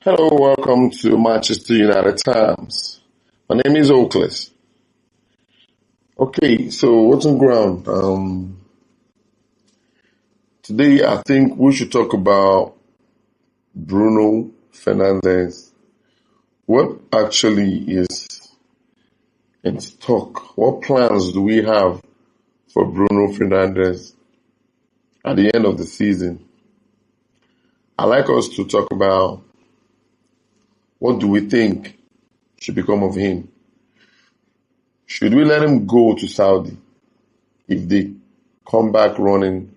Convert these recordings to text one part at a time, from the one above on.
Hello, welcome to Manchester United Times. My name is Oakless. Okay, so what's on ground? Today I think we should talk about Bruno Fernandes. What actually is in stock? What plans do we have for Bruno Fernandes at the end of the season? I'd like us to talk about what do we think should become of him. Should we let him go to Saudi if they come back running,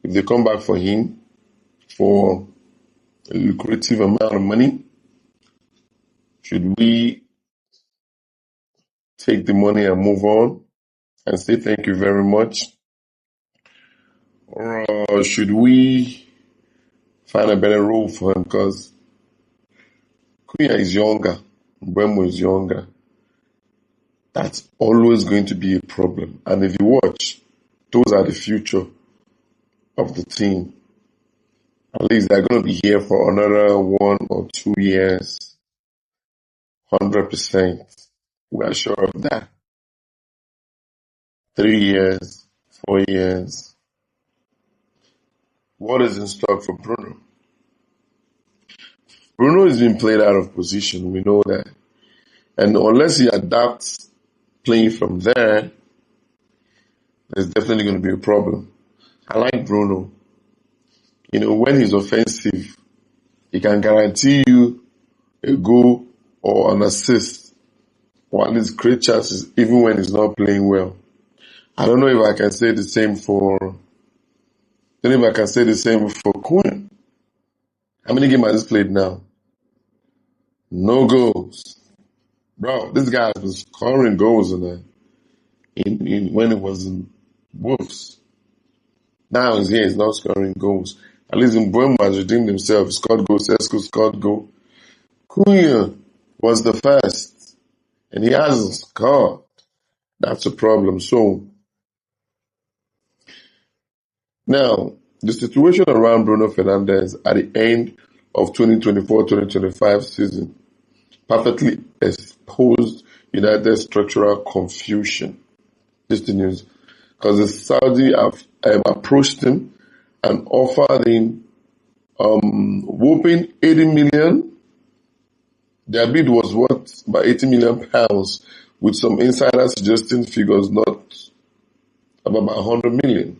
if they come back for him for a lucrative amount of money? Should we take the money and move on and say thank you very much? Or should we find a better role for him? Because Cunha is younger, Mbeumo is younger. That's always going to be a problem. And if you watch, those are the future of the team. At least they're going to be here for another 1 or 2 years. 100%. We are sure of that. 3 years, 4 years. What is in stock for Bruno? Bruno is being played out of position. We know that. And unless he adapts playing from there, there's definitely going to be a problem. I like Bruno. When he's offensive, he can guarantee you a goal or an assist, or at least create chances, even when he's not playing well. I don't know if I can say the same for Quinn. How many games has he played now? No goals. Bro, this guy has been scoring goals when it was in Wolves. Now he's here, he's not scoring goals. At least Mbeumo has redeemed himself. He scored goals, Sesko scored goal. Cunha was the first, and he hasn't scored. That's a problem. So, now, the situation around Bruno Fernandes at the end of 2024-2025 season perfectly exposed United's structural confusion. This is the news. Because the Saudi have approached him and offered him whopping 80 million. Their bid was worth about 80 million pounds, with some insiders suggesting figures not about 100 million.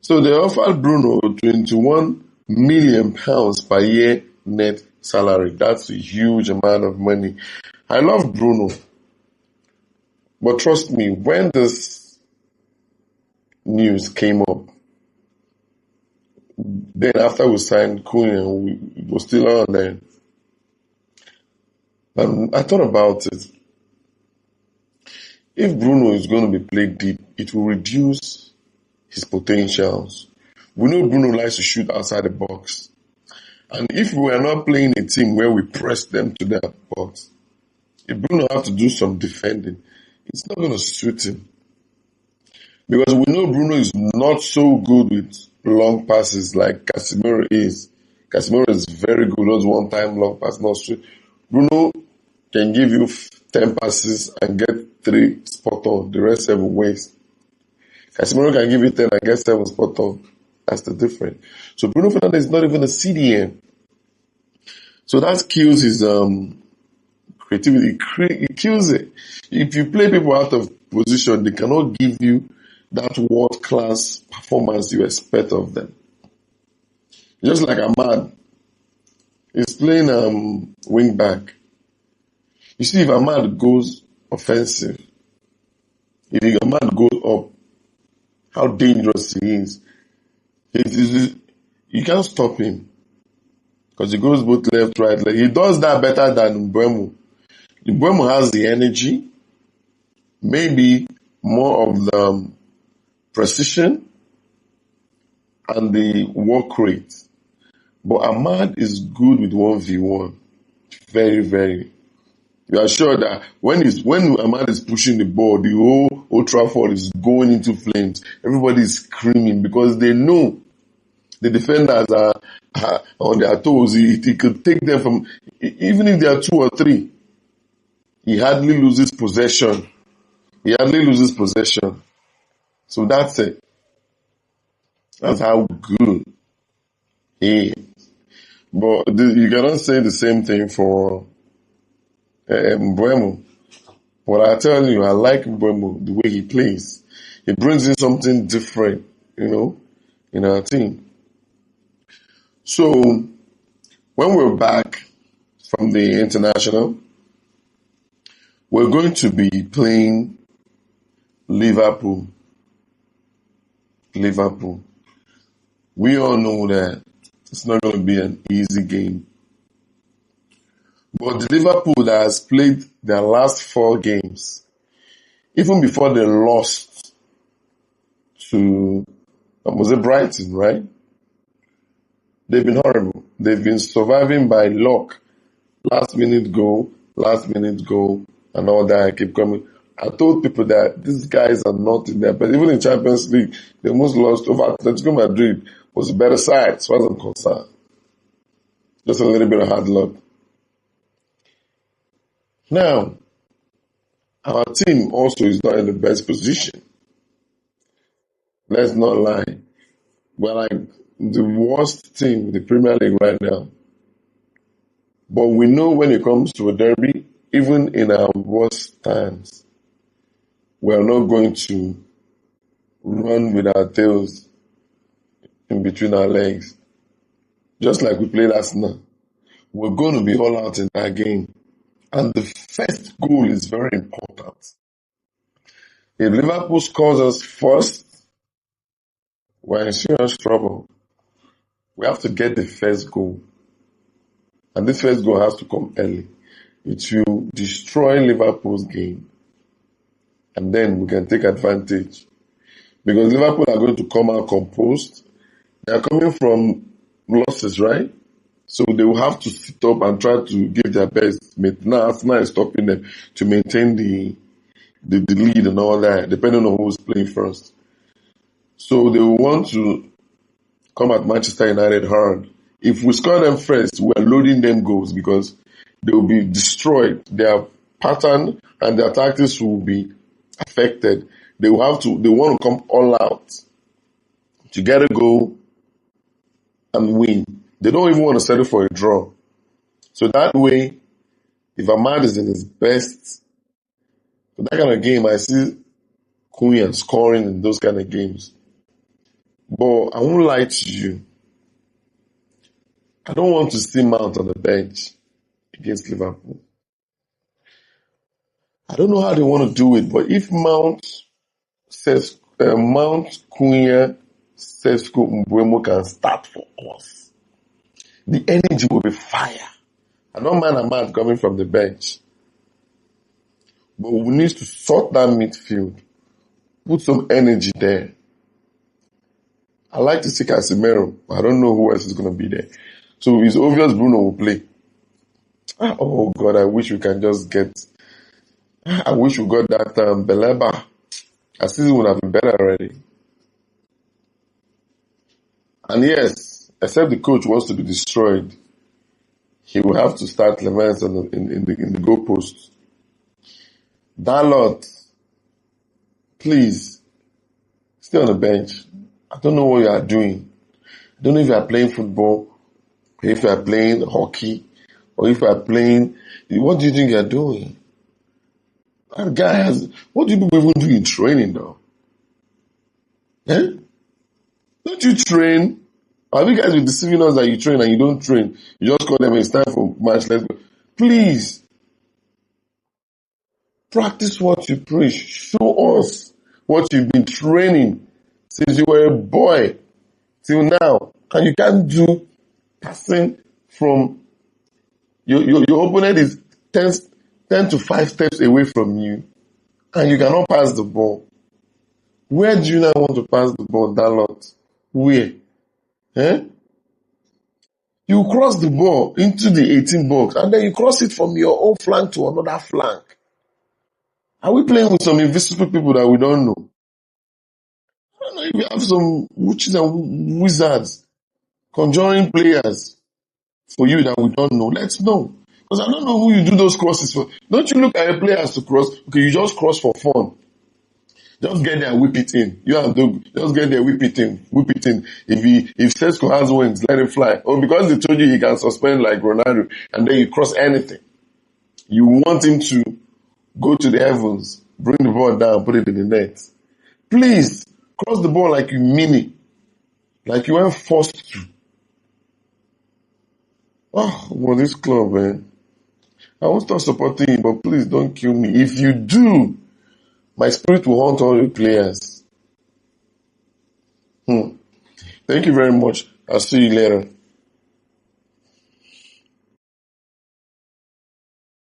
So they offered Bruno 21 million pounds per year net salary. That's a huge amount of money. I love Bruno. But trust me, when this news came up, then after we signed Cunha, we were still on there. And I thought about it. If Bruno is going to be played deep, it will reduce his potentials. We know Bruno likes to shoot outside the box. And if we are not playing a team where we press them to their box, if Bruno has to do some defending, it's not going to suit him. Because we know Bruno is not so good with long passes like Casemiro is. Casemiro is very good, those one-time long pass, not sweet. Bruno can give you 10 passes and get 3 spot on, the rest 7 waste. Casemiro can give you 10 and get 7 spot on. That's the difference. So Bruno Fernandes is not even a CDM. So that kills his creativity. It kills it. If you play people out of position, they cannot give you that world-class performance you expect of them. Just like Ahmad. He's playing wing back. You see, if Ahmad goes offensive, if Ahmad goes up, how dangerous he is. You can't stop him. Because he goes both left, right, left. He does that better than Mbeumo. Mbeumo has the energy, maybe more of the precision and the work rate. But Ahmad is good with 1v1. Very, very. You are sure that when Ahmad is pushing the ball, the whole Old Trafford is going into flames. Everybody is screaming because they know The defenders are on their toes. He could take them from, even if they are 2 or 3, he hardly loses possession. So that's it. That's how good he is. But you cannot say the same thing for Mbeumo. But I tell you, I like Mbeumo, the way he plays. He brings in something different, in our team. So when we're back from the international, we're going to be playing Liverpool. We all know that it's not going to be an easy game. But the Liverpool that has played their last 4 games, even before they lost to, was it Brighton, right? They've been horrible. They've been surviving by luck. Last minute goal, and all that. I keep coming. I told people that these guys are not in there, but even in Champions League, they almost lost over Atletico Madrid. Was a better side, as far as I'm concerned. Just a little bit of hard luck. Now, our team also is not in the best position. Let's not lie. We're like the worst team in the Premier League right now. But we know when it comes to a derby, even in our worst times, we're not going to run with our tails in between our legs. Just like we played last night. We're going to be all out in that game. And the first goal is very important. If Liverpool scores us first, we're in serious trouble. We have to get the first goal. And this first goal has to come early. It will destroy Liverpool's game. And then we can take advantage. Because Liverpool are going to come out composed. They are coming from losses, right? So they will have to sit up and try to give their best. Now Arsenal is stopping them to maintain the lead and all that, depending on who's playing first. So they will want to come at Manchester United hard. If we score them first, we are loading them goals because they will be destroyed. Their pattern and their tactics will be affected. They want to come all out to get a goal and win. They don't even want to settle for a draw. So that way, if Ahmad is in his best, for that kind of game, I see Cunha scoring in those kind of games. But I won't lie to you. I don't want to see Mount on the bench against Liverpool. I don't know how they want to do it, but if Mount, Cunha, Sesko, Mbeumo can start for us, the energy will be fire. I don't mind Ahmad coming from the bench. But we need to sort that midfield. Put some energy there. I like to see Casemiro. I don't know who else is going to be there. So it's obvious Bruno will play. Oh God, I wish we can just get... I wish we got that Beleba. Our season would have been better already. And yes, except the coach wants to be destroyed, he will have to start Lemans in the goalposts. Dalot, please, stay on the bench. I don't know what you are doing. I don't know if you are playing football, or if you are playing hockey, or if you are playing... What do you think you are doing? That guy has... What do people even do in training though? Eh? Don't you train? Have you guys been deceiving us that you train and you don't train? You just call them, it's time for match, let's go. Please. Practice what you preach. Show us what you've been training since you were a boy till now. And you can't do passing from... Your opponent is 10 to 5 steps away from you. And you cannot pass the ball. Where do you now want to pass the ball, Dalot? Where? Eh? You cross the ball into the 18 box and then you cross it from your own flank to another flank. Are we playing with some invisible people that we don't know? I don't know if we have some witches and wizards conjuring players for you that we don't know. Let's know. Because I don't know who you do those crosses for. Don't you look at your players to cross? Okay, you just cross for fun. Just get there and whip it in. You have to just get there, whip it in, whip it in. If Sesko has wings, let it fly. Or because they told you he can suspend like Ronaldo, and then you cross anything. You want him to go to the heavens, bring the ball down, put it in the net. Please, cross the ball like you mean it. Like you weren't forced to. Oh, well, this club, man. I won't stop supporting you, but please don't kill me. If you do, my spirit will haunt all your players. Thank you very much. I'll see you later.